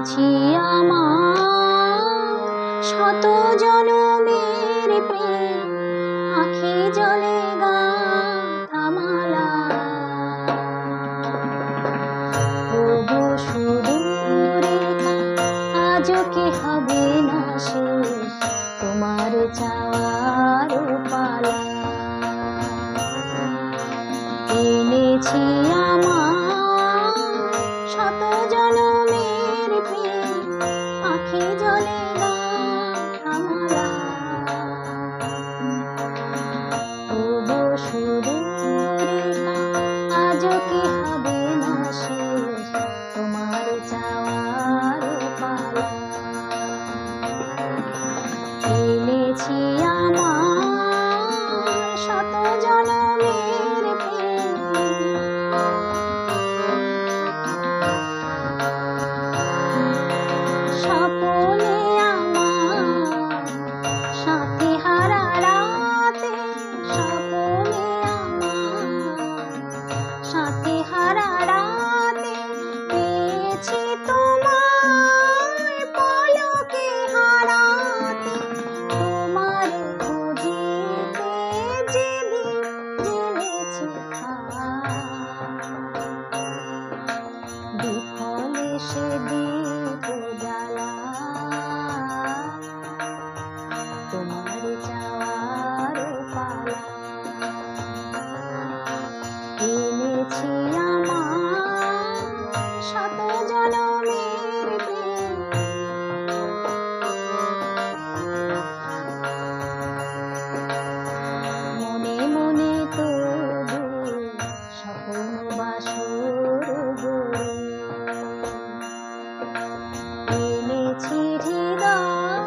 এনেছি আমার শত জনমের প্রেম, আঁখি জলে গাঁথা মালা। ওগো সুদূরেখা, আজও কি হবে না শেষ তোমার চাওয়ার পালা। এনেছি আমার শত জনমের প্রেম, আঁখি জলে গাঁথা মালা। ওগো সুদূরেখা, আজও কি হবে না শেষ তোমার চাওয়ার পালা। এনেছি আমার শত জনমের প্রেম। স্বপনে আমার সাথী হারা রাতে, স্বপনে আমার সাথী হারা রাতে পেয়েছি তোমায় পলকে হারাতে। তোমার খুঁজিতে যেদিন জেনেছি বিফলে সে দীপ জ্বালা। তোমার চাওয়ার পালা। এনেছি আমার শত জনমের প্রেম। মনে মনে তবু স্বপ্ন বাসর গড়ে এনেছি হৃদয়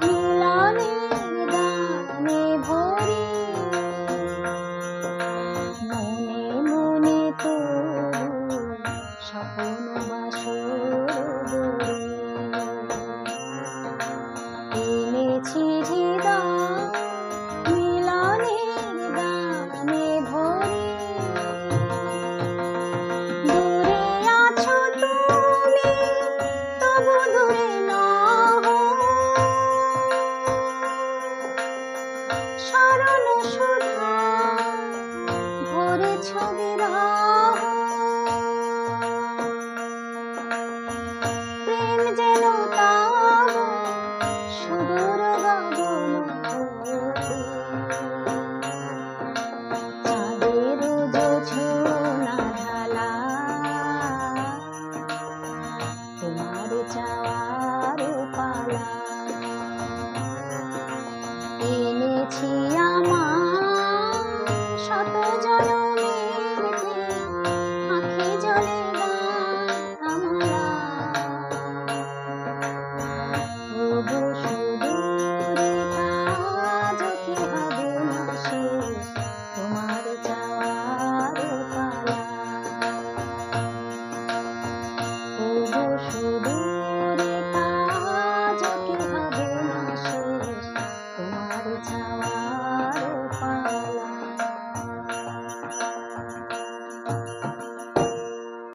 মিলনের গানে ভরে। মনে মনে তবু স্বপ্ন বাসর গড়ে এনেছি হৃদয় মিলনের গানে ভরে। দূরে আছো তুমি, তবু দূরে নও, স্মরণ সুধা ভরেছ বিরহ। প্রেম যেন তব সুদূর গগন হতে, চাঁদের জোছনা ঢালা। তোমার চাওয়া